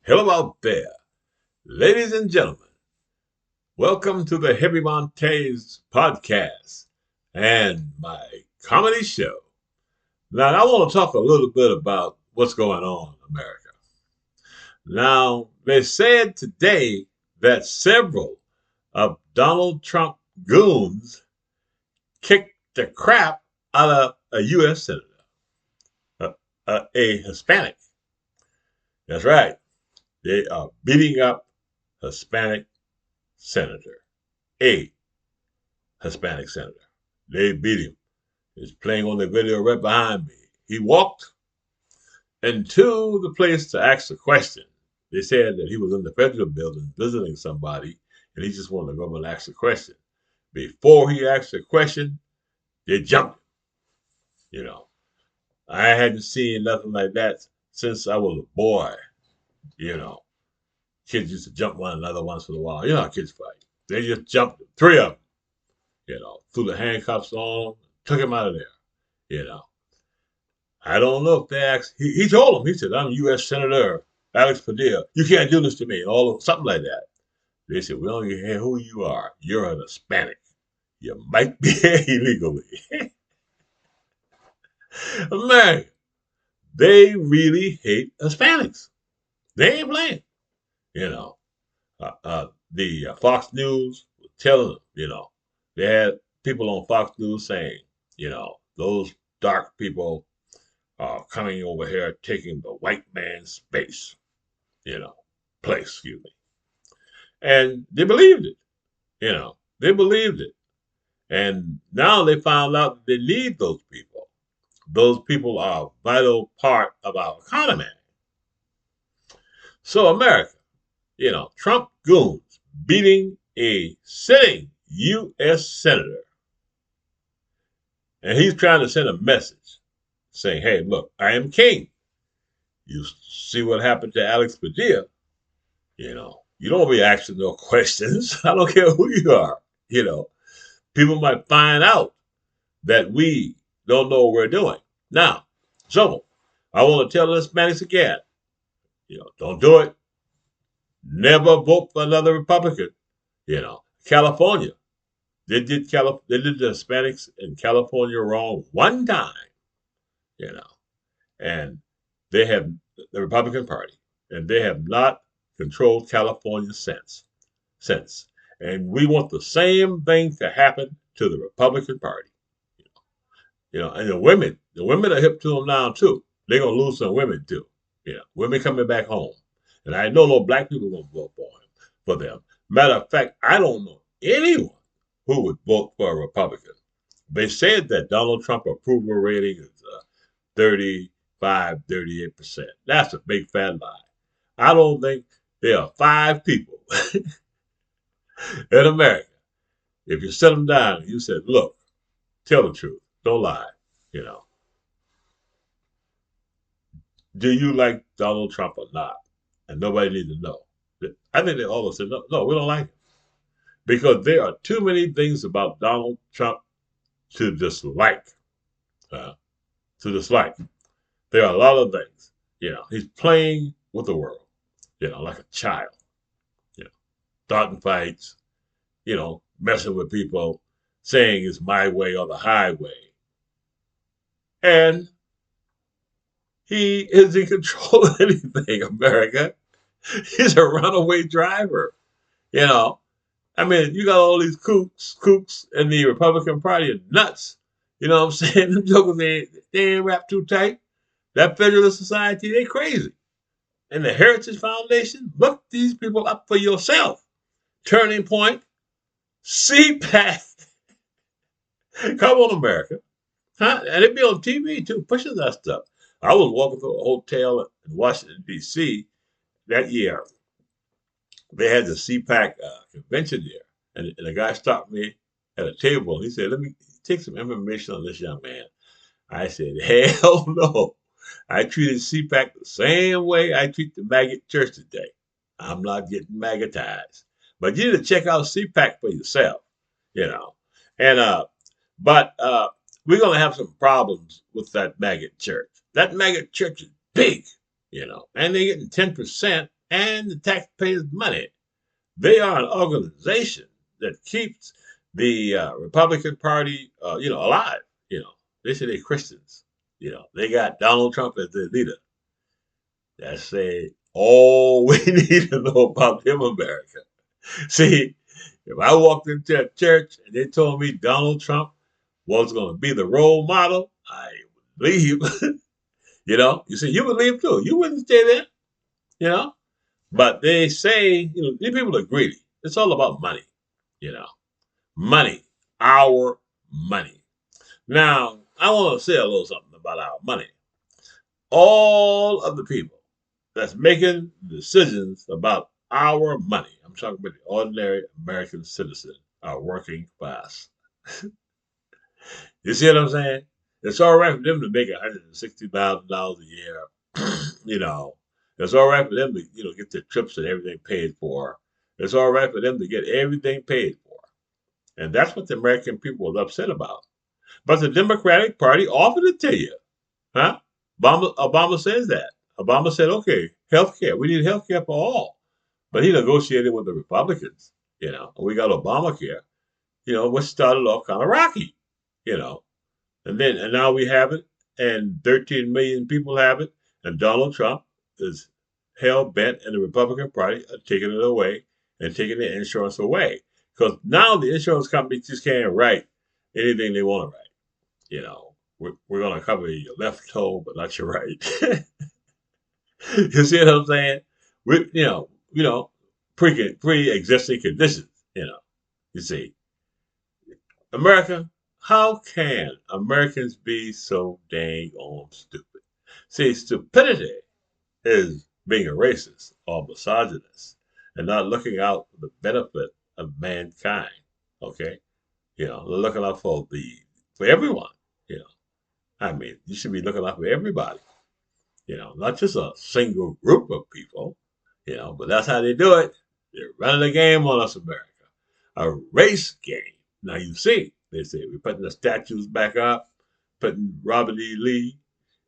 Hello out there, ladies and gentlemen. Welcome to the Heavy Montez podcast and my comedy show. Now, I want to talk a little bit about what's going on in America. Now, they said today that several of Donald Trump goons kicked the crap out of a U.S. senator, a Hispanic. That's right. They are beating up Hispanic senator, a Hispanic senator. They beat him. He's playing on the video right behind me. He walked into the place to ask a question. They said that he was in the federal building visiting somebody, and he just wanted to go and ask a question. Before he asked a question, they jumped him. You know, I hadn't seen nothing like that since I was a boy. You know, kids used to jump one another once in a while. You know how kids fight. They just jumped him, three of them. Threw the handcuffs on him, took him out of there. You know, I don't know if they asked. He told them. He said, "I'm U.S. Senator Alex Padilla. You can't do this to me." All of, something like that. They said, "We don't care who you are. You're an Hispanic. You might be here illegally." Man, they really hate Hispanics. They ain't playing. You know, the Fox News was telling them. They had people on Fox News saying, those dark people coming over here taking the white man's space, you know, place, excuse me. And they believed it, they believed it. And now they found out that they need those people. Those people are a vital part of our economy. So, America, Trump goons beating a sitting U.S. senator. And he's trying to send a message saying, hey, look, I am king. You see what happened to Alex Padilla, you don't be asking no questions. I don't care who you are. People might find out that we don't know what we're doing. Now, so I want to tell the Hispanics again, don't do it. Never vote for another Republican. California, they did the Hispanics in California wrong one time, you know, and they have the Republican Party, and they have not controlled California since. And we want the same thing to happen to the Republican Party. And the women are hip to them now too. They're gonna lose some women too. Women coming back home, and I know no black people gonna vote for them. Matter of fact, I don't know anyone who would vote for a Republican. They said that Donald Trump approval rating is 35, 38%. That's a big fat lie. I don't think there are 5 people in America. If you sit them down and you said, look, tell the truth, don't lie, you know, do you like Donald Trump or not? And nobody needs to know. I think they all said, no, we don't like him. Because there are too many things about Donald Trump to dislike. To dislike. There are a lot of things. He's playing with the world, like a child. Starting fights, messing with people, saying it's my way or the highway. And he is in control of anything, America. He's a runaway driver. I mean, you got all these kooks in the Republican Party are nuts. You know what I'm saying? Them jokers, they ain't wrapped too tight. That Federalist Society, they crazy. And the Heritage Foundation, look these people up for yourself. Turning Point, CPAC. Come on, America. Huh? And it be on TV too, pushing that stuff. I was walking through a hotel in Washington, D.C. that year. They had the CPAC convention there. And the guy stopped me at a table. He said, let me take some information on this young man. I said, hell no. I treated CPAC the same way I treat the maggot church today. I'm not getting maggotized. But you need to check out CPAC for yourself, And but we're gonna have some problems with that maggot church. That maggot church is big, and they're getting 10%. and the taxpayers' money. They are an organization that keeps the Republican Party, alive. They say they're Christians. They got Donald Trump as their leader. That's say all we need to know about him, America. See, if I walked into a church and they told me Donald Trump was going to be the role model, I would leave. You see, you would leave too. You wouldn't stay there. You know, but they say, these people are greedy. It's all about money. You know, money, our money. Now, I want to say a little something about our money. All of the people that's making decisions about our money, I'm talking about the ordinary American citizen, are working class. You see what I'm saying? It's all right for them to make $160,000 a year. you know, it's all right for them to get their trips and everything paid for. It's all right for them to get everything paid for, and that's what the American people are upset about. But the Democratic Party offered it to you, huh? Obama says that. Obama said, "Okay, health care. We need health care for all," but he negotiated with the Republicans. We got Obamacare. Which started off kind of rocky. You know, and now we have it, and 13 million people have it, and Donald Trump is hell bent, and the Republican Party are taking it away and taking the insurance away because now the insurance companies just can't write anything they want to write. We're going to cover your left toe, but not your right. You see what I'm saying? We, pre-existing conditions. You see. America, how can Americans be so dang on stupid? See, stupidity is being a racist or misogynist and not looking out for the benefit of mankind. Okay, they're looking out for everyone. You know, I mean, you should be looking out for everybody. Not just a single group of people. But that's how they do it. They're running a game on us, America, a race game. Now you see, they say we're putting the statues back up, putting Robert E. Lee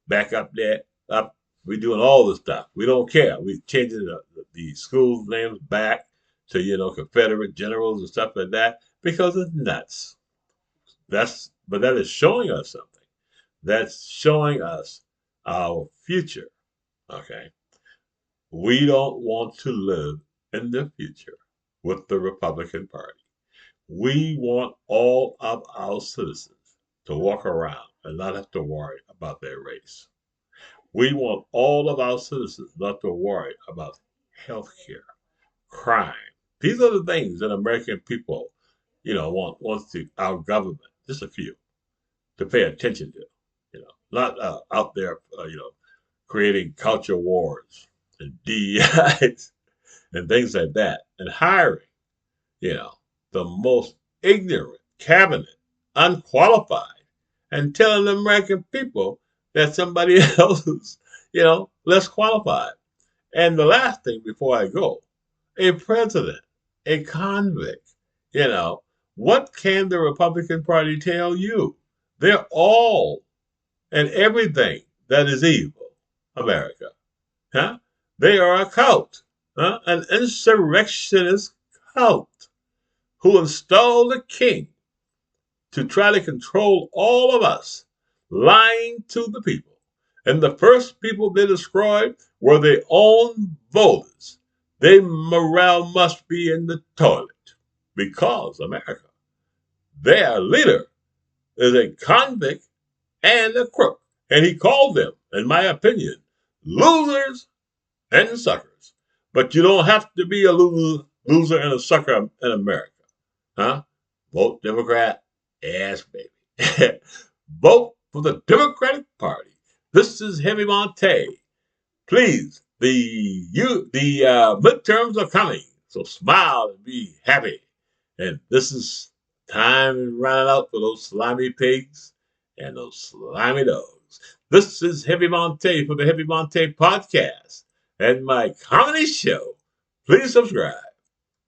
back up there. Up, we're doing all this stuff. We don't care. We're changing the school names back to Confederate generals and stuff like that because it's nuts. But that is showing us something. That's showing us our future. Okay, we don't want to live in the future with the Republican Party. We want all of our citizens to walk around and not have to worry about their race. We want all of our citizens not to worry about health care, crime. These are the things that American people, wants our government, just a few, to pay attention to. Not out there, creating culture wars and DEIs and things like that, and hiring, you know, the most ignorant cabinet, unqualified, and telling the American people that somebody else is, less qualified. And the last thing before I go, a president, a convict, you know, what can the Republican Party tell you? They're all and everything that is evil, America. Huh? They are a cult, an insurrectionist cult who installed a king to try to control all of us, lying to the people. And the first people they destroyed were their own voters. Their morale must be in the toilet because America, their leader, is a convict and a crook. And he called them, in my opinion, losers and suckers. But you don't have to be a loser and a sucker in America. Huh? Vote Democrat. Yes, baby. Vote for the Democratic Party. This is Heavy Monte. Please, the midterms are coming, so smile and be happy. And this is time running out for those slimy pigs and those slimy dogs. This is Heavy Monte for the Heavy Monte podcast and my comedy show. Please subscribe.